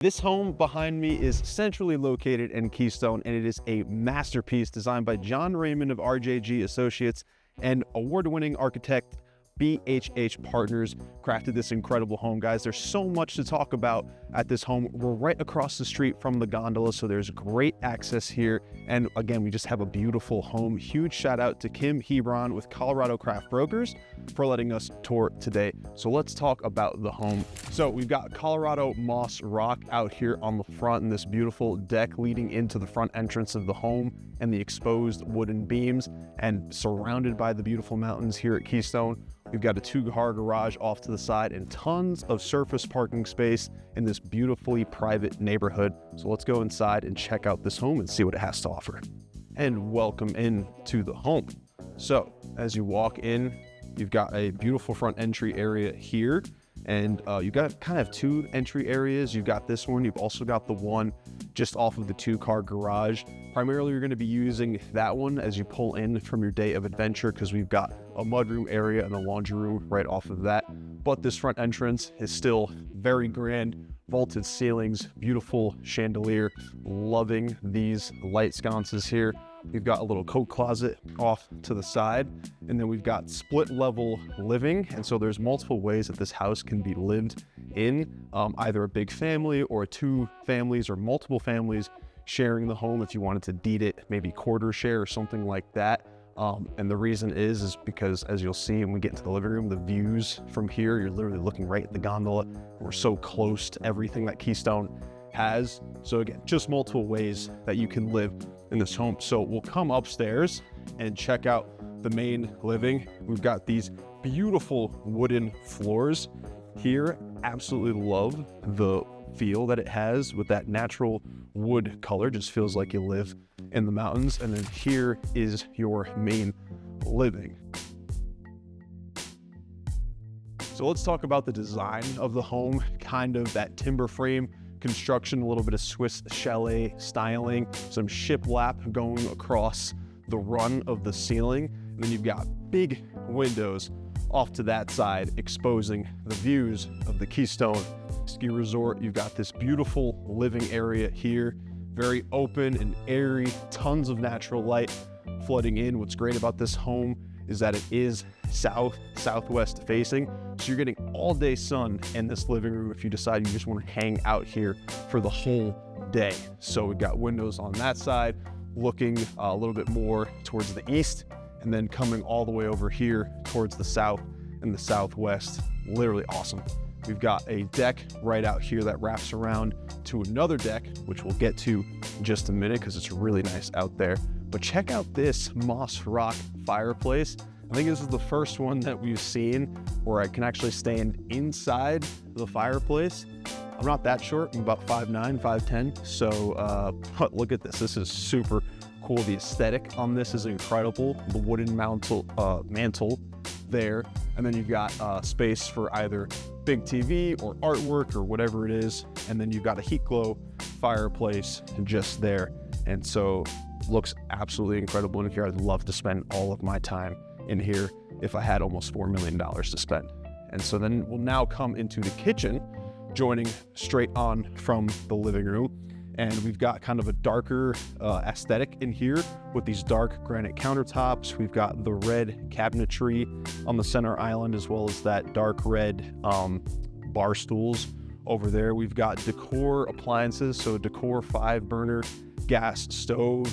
This home behind me is centrally located in Keystone, and it is a masterpiece designed by John Raymond of RJG Associates and award-winning architect BHH Partners crafted this incredible home. Guys, there's so much to talk about at this home. We're right across the street from the gondola, so there's great access here. And again, we just have a beautiful home. Huge shout out to Kim Hebron with Colorado Craft Brokers for letting us tour today. So let's talk about the home. So we've got Colorado moss rock out here on the front and this beautiful deck leading into the front entrance of the home and the exposed wooden beams, and surrounded by the beautiful mountains here at Keystone. We've got a 2-car garage off to the side and tons of surface parking space in this beautifully private neighborhood. So let's go inside and check out this home and see what it has to offer. And welcome in to the home. So as you walk in, you've got a beautiful front entry area here. And you've got kind of 2 entry areas. You've got this one. You've also got the one just off of the 2-car garage. Primarily, you're going to be using that one as you pull in from your day of adventure, because we've got a mudroom area and a laundry room right off of that. But this front entrance is still very grand. Vaulted ceilings, beautiful chandelier. Loving these light sconces here. We've got a little coat closet off to the side, and then we've got split level living. And so there's multiple ways that this house can be lived in, either a big family or 2 families or multiple families sharing the home if you wanted to deed it, maybe quarter share or something like that. And the reason is because, as you'll see when we get into the living room, the views from here, you're literally looking right at the gondola. We're so close to everything that Keystone has. So again, just multiple ways that you can live in this home. So we'll come upstairs and check out the main living. We've got these beautiful wooden floors here. Absolutely love the feel that it has with that natural wood color. Just feels like you live in the mountains. And then here is your main living. So let's talk about the design of the home, kind of that timber frame construction, a little bit of Swiss chalet styling, some shiplap going across the run of the ceiling. And then you've got big windows off to that side, exposing the views of the Keystone Ski Resort. You've got this beautiful living area here, very open and airy, tons of natural light flooding in. What's great about this home is that it is southwest facing, so you're getting all day sun in this living room if you decide you just want to hang out here for the whole day. So we've got windows on that side looking a little bit more towards the east, and then coming all the way over here towards the south and the southwest. Literally awesome. We've got a deck right out here that wraps around to another deck, which we'll get to in just a minute because it's really nice out there. But check out this moss rock fireplace. I think this is the first one that we've seen where I can actually stand inside the fireplace. I'm not that short, I'm about 5'9", 5'10". So look at this. This is super cool. The aesthetic on this is incredible. The wooden mantle there. And then you've got space for either big TV or artwork or whatever it is. And then you've got a heat glow fireplace just there. And so looks absolutely incredible in here. I'd love to spend all of my time in here if I had almost $4 million to spend. And so then we'll now come into the kitchen, joining straight on from the living room. And we've got kind of a darker aesthetic in here with these dark granite countertops. We've got the red cabinetry on the center island, as well as that dark red bar stools over there. We've got decor appliances, so decor 5-burner gas stove,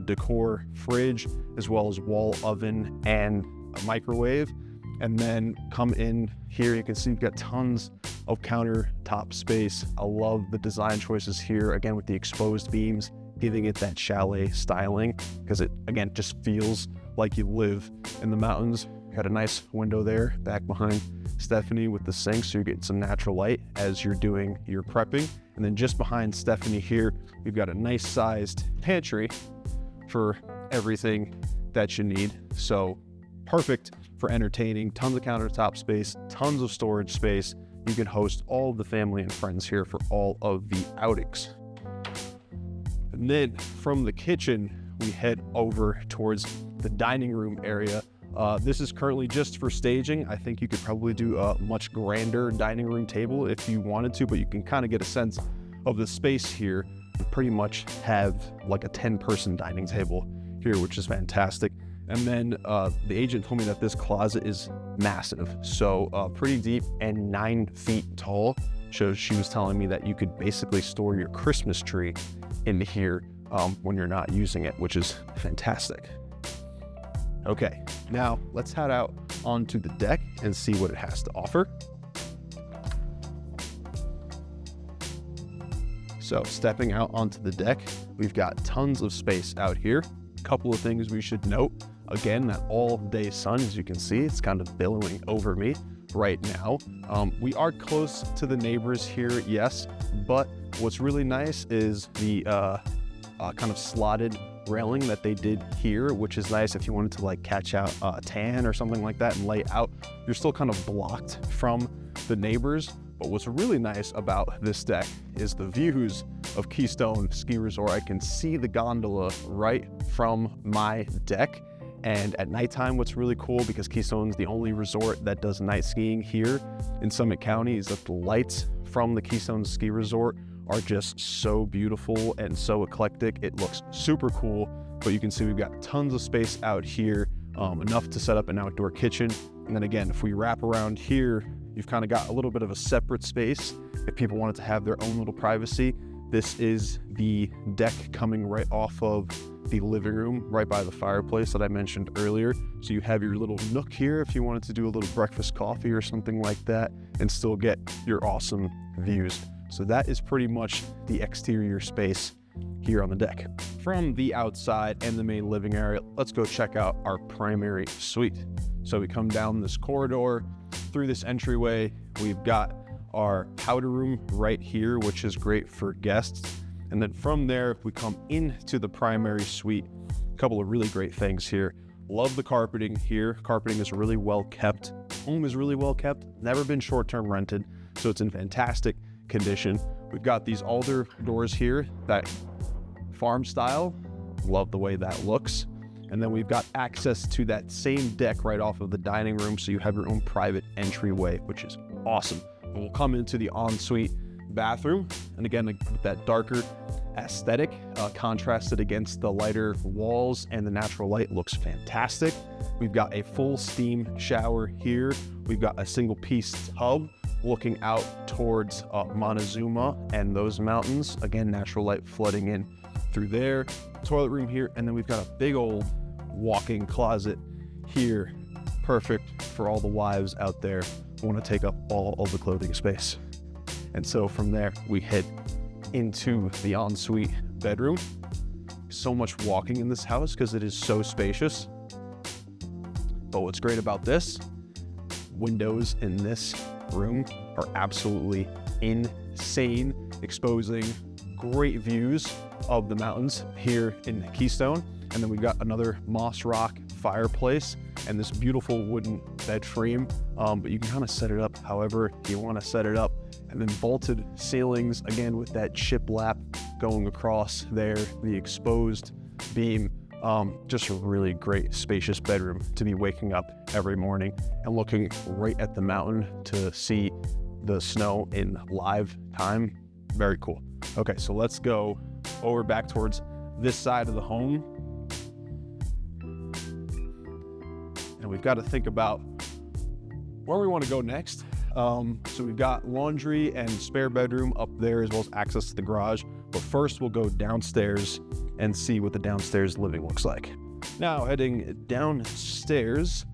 decor fridge, as well as wall oven and a microwave. And then come in here, you can see we've got tons of countertop space. I love the design choices here, again, with the exposed beams, giving it that chalet styling, because it, again, just feels like you live in the mountains. Got a nice window there back behind Stephanie with the sink, so you're getting some natural light as you're doing your prepping. And then just behind Stephanie here, we've got a nice sized pantry for everything that you need. So perfect for entertaining, tons of countertop space, tons of storage space. You can host all of the family and friends here for all of the outings. And then from the kitchen, we head over towards the dining room area. This is currently just for staging. I think you could probably do a much grander dining room table if you wanted to, but you can kind of get a sense of the space here, we pretty much have like a 10-person dining table here, which is fantastic. And then the agent told me that this closet is massive, so pretty deep and 9 feet tall. So she was telling me that you could basically store your Christmas tree in here when you're not using it, which is fantastic. Okay, now let's head out onto the deck and see what it has to offer. So stepping out onto the deck, we've got tons of space out here. A couple of things we should note. Again, that all day sun, as you can see, it's kind of billowing over me right now. We are close to the neighbors here, yes, but what's really nice is the kind of slotted railing that they did here, which is nice if you wanted to like catch out a tan or something like that and lay out. You're still kind of blocked from the neighbors. But what's really nice about this deck is the views of Keystone Ski Resort. I can see the gondola right from my deck. And at nighttime, what's really cool, because Keystone's the only resort that does night skiing here in Summit County, is that the lights from the Keystone Ski Resort are just so beautiful and so eclectic. It looks super cool, but you can see we've got tons of space out here, enough to set up an outdoor kitchen. And then again, if we wrap around here, you've kind of got a little bit of a separate space if people wanted to have their own little privacy. This is the deck coming right off of the living room, right by the fireplace that I mentioned earlier. So you have your little nook here if you wanted to do a little breakfast coffee or something like that and still get your awesome views. So that is pretty much the exterior space here on the deck. From the outside and the main living area, let's go check out our primary suite. So we come down this corridor, through this entryway, we've got our powder room right here, which is great for guests. And then from there, we come into the primary suite. A couple of really great things here. Love the carpeting here. Carpeting is really well kept. Home is really well kept. Never been short-term rented, so it's in fantastic condition. We've got these alder doors here, that farm style. Love the way that looks. And then we've got access to that same deck right off of the dining room, so you have your own private entryway, which is awesome. And we'll come into the ensuite bathroom, and again, with that darker aesthetic, contrasted against the lighter walls and the natural light, looks fantastic. We've got a full steam shower here. We've got a single piece tub looking out towards Montezuma and those mountains. Again, natural light flooding in through there. Toilet room here, and then we've got a big old walk-in closet here, perfect for all the wives out there who want to take up all of the clothing space. And so from there, we head into the ensuite bedroom. So much walking in this house because it is so spacious. But what's great about this, windows in this room are absolutely insane, exposing great views of the mountains here in Keystone. And then we've got another moss rock fireplace and this beautiful wooden bed frame, but you can kind of set it up however you want to set it up. And then vaulted ceilings, again with that shiplap going across there, the exposed beam. Just a really great spacious bedroom to be waking up every morning and looking right at the mountain to see the snow in live time. Very cool. Okay, so let's go over back towards this side of the home. And we've got to think about where we want to go next. So we've got laundry and spare bedroom up there, as well as access to the garage. But first we'll go downstairs and see what the downstairs living looks like. Now heading downstairs,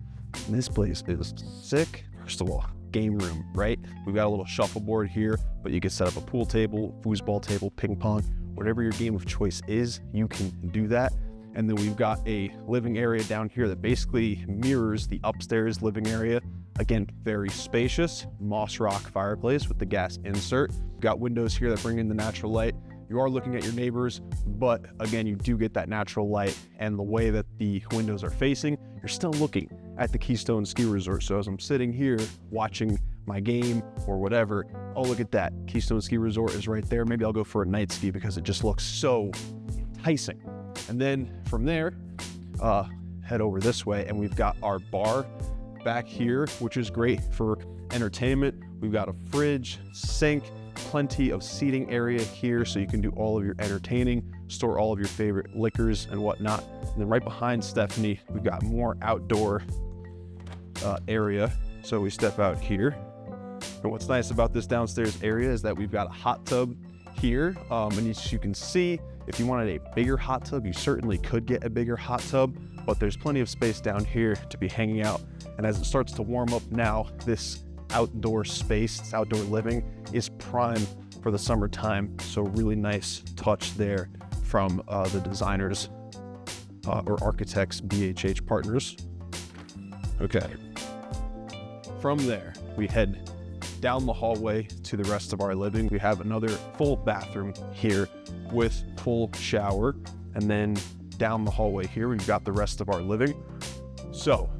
this place is sick. First of all, game room, right? We've got a little shuffleboard here, but you can set up a pool table, foosball table, ping pong, whatever your game of choice is, you can do that. And then we've got a living area down here that basically mirrors the upstairs living area. Again, very spacious, moss rock fireplace with the gas insert. We've got windows here that bring in the natural light. You are looking at your neighbors, but again, you do get that natural light, and the way that the windows are facing, you're still looking at the Keystone Ski Resort. So as I'm sitting here watching my game or whatever, oh, look at that. Keystone Ski Resort is right there. Maybe I'll go for a night ski because it just looks so enticing. And then from there, head over this way, and we've got our bar back here, which is great for entertainment. We've got a fridge, sink, plenty of seating area here so you can do all of your entertaining, store all of your favorite liquors and whatnot. And then right behind Stephanie, we've got more outdoor area. So we step out here. And what's nice about this downstairs area is that we've got a hot tub here. And as you can see, if you wanted a bigger hot tub, you certainly could get a bigger hot tub, but there's plenty of space down here to be hanging out. And as it starts to warm up now, this outdoor space, this outdoor living is prime for the summertime. So really nice touch there from the designers or architects, BHH Partners. Okay. From there, we head down the hallway to the rest of our living. We have another full bathroom here with full shower. And then down the hallway here, we've got the rest of our living. So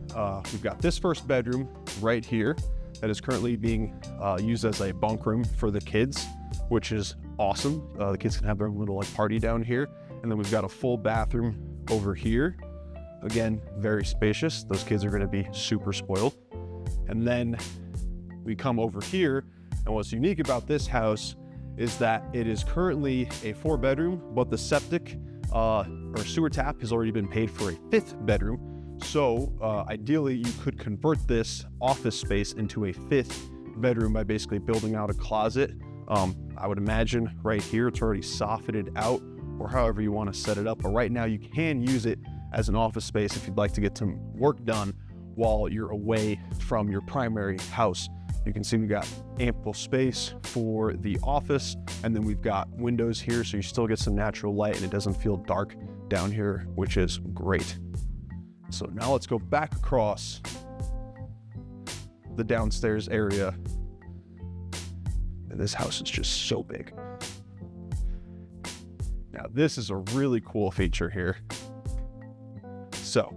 we've got this first bedroom right here that is currently being used as a bunk room for the kids, which is awesome. The kids can have their little like party down here. And then we've got a full bathroom over here. Again, very spacious. Those kids are going to be super spoiled. And then we come over here, and what's unique about this house is that it is currently a 4-bedroom, but the septic or sewer tap has already been paid for a 5th bedroom. So ideally, you could convert this office space into a 5th bedroom by basically building out a closet. I would imagine right here, it's already softened out, or however you want to set it up. But right now, you can use it as an office space if you'd like to get some work done while you're away from your primary house. You can see we've got ample space for the office, and then we've got windows here so you still get some natural light and it doesn't feel dark down here, which is great. So now let's go back across the downstairs area. And this house is just so big. Now this is a really cool feature here. So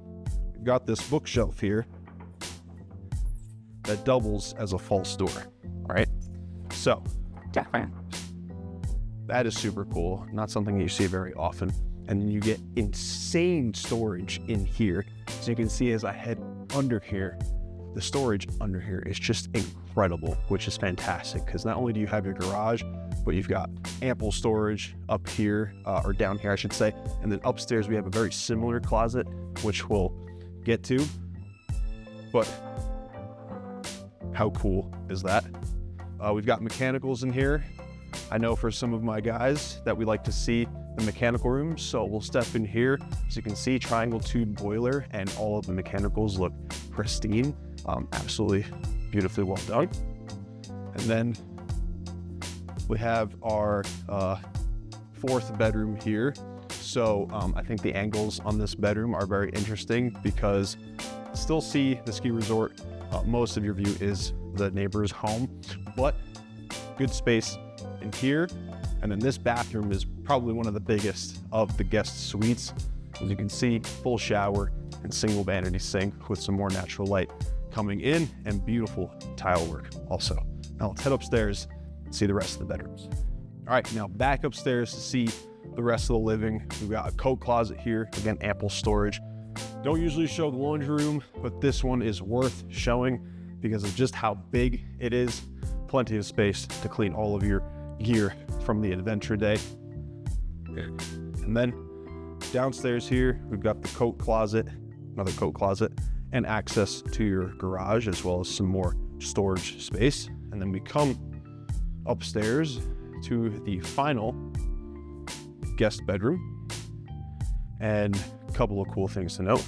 we've got this bookshelf here that doubles as a false door. All right. So that is super cool. Not something that you see very often. And then you get insane storage in here. So you can see as I head under here, the storage under here is just incredible, which is fantastic because not only do you have your garage, but you've got ample storage up here, or down here, I should say. And then upstairs, we have a very similar closet, which we'll get to. But how cool is that? We've got mechanicals in here. I know for some of my guys that we like to see the mechanical room, so we'll step in here. As you can see, triangle tube boiler, and all of the mechanicals look pristine. Absolutely beautifully well done. And then we have our 4th bedroom here. So I think the angles on this bedroom are very interesting because still see the ski resort. Most of your view is the neighbor's home, but good space in here. And then this bathroom is probably one of the biggest of the guest suites. As you can see, full shower and single vanity sink with some more natural light coming in and beautiful tile work also. Now let's head upstairs and see the rest of the bedrooms. All right, now back upstairs to see the rest of the living. We've got a coat closet here. Again, ample storage. Don't usually show the laundry room, but this one is worth showing because of just how big it is. Plenty of space to clean all of your gear from the adventure day. And then downstairs here, we've got the coat closet, another coat closet, and access to your garage, as well as some more storage space. And then we come upstairs to the final guest bedroom. And a couple of cool things to note.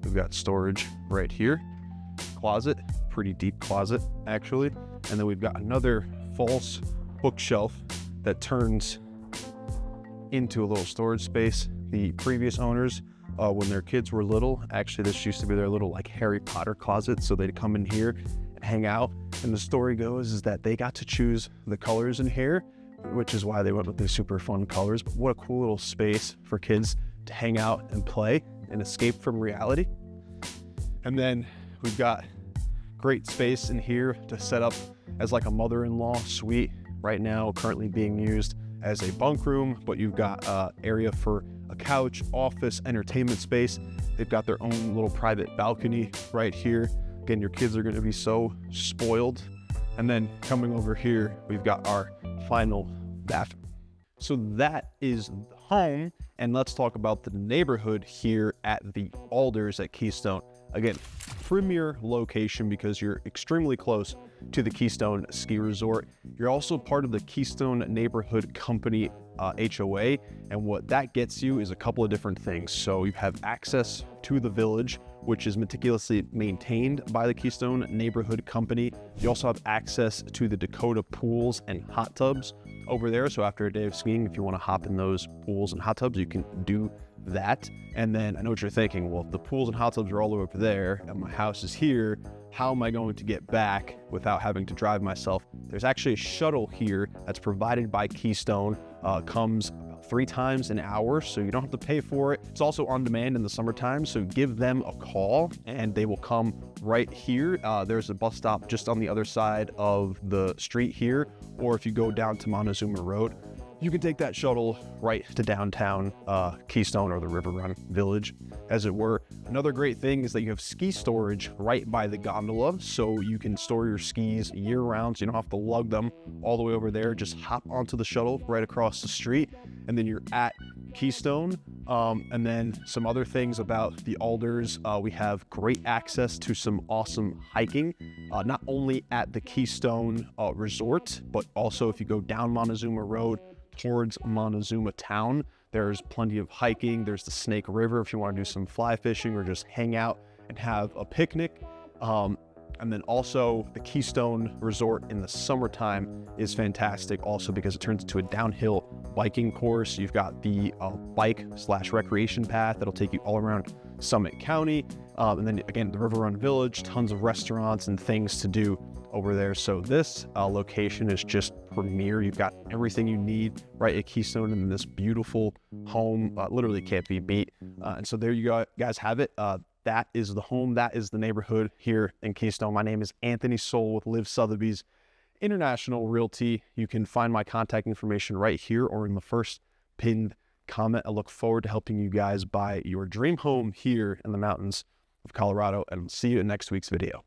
We've got storage right here, closet, pretty deep closet actually. And then we've got another false bookshelf that turns into a little storage space. The previous owners, when their kids were little, actually this used to be their little like Harry Potter closet. So they'd come in here and hang out. And the story goes is that they got to choose the colors in here, which is why they went with these super fun colors. But what a cool little space for kids to hang out and play and escape from reality. And then we've got great space in here to set up as like a mother-in-law suite. Right now, currently being used as a bunk room, but you've got area for a couch, office, entertainment space. They've got their own little private balcony right here. Again, your kids are going to be so spoiled. And then coming over here, we've got our final bathroom. So that is the home, and let's talk about the neighborhood here at the Alders at Keystone. Again, premier location because you're extremely close to the Keystone Ski Resort. You're also part of the Keystone Neighborhood Company HOA, and what that gets you is a couple of different things. So you have access to the village, which is meticulously maintained by the Keystone Neighborhood Company. You also have access to the Dakota pools and hot tubs over there. So after a day of skiing, if you want to hop in those pools and hot tubs, you can do that. And then I know what you're thinking, well, if the pools and hot tubs are all the way over there and my house is here, how am I going to get back without having to drive myself? There's actually a shuttle here that's provided by Keystone, comes 3 times an hour, so you don't have to pay for it. It's also on demand in the summertime, so give them a call and they will come right here. There's a bus stop just on the other side of the street here, or if you go down to Montezuma Road, you can take that shuttle right to downtown Keystone, or the River Run Village, as it were. Another great thing is that you have ski storage right by the gondola, so you can store your skis year round, so you don't have to lug them all the way over there. Just hop onto the shuttle right across the street, and then you're at Keystone. And then some other things about the Alders, we have great access to some awesome hiking, not only at the Keystone Resort, but also if you go down Montezuma Road towards Montezuma Town, there's plenty of hiking. There's the Snake River if you want to do some fly fishing or just hang out and have a picnic. And then also the Keystone Resort in the summertime is fantastic also because it turns into a downhill biking course. You've got the bike/recreation path that'll take you all around Summit County. And then again, the River Run Village, tons of restaurants and things to do over there. So this location is just premier. You've got everything you need right at Keystone in this beautiful home. Literally can't be beat. And so there you guys have it. That is the home. That is the neighborhood here in Keystone. My name is Anthony Soul with Live Sotheby's International Realty. You can find my contact information right here or in the first pinned comment. I look forward to helping you guys buy your dream home here in the mountains of Colorado, and see you in next week's video.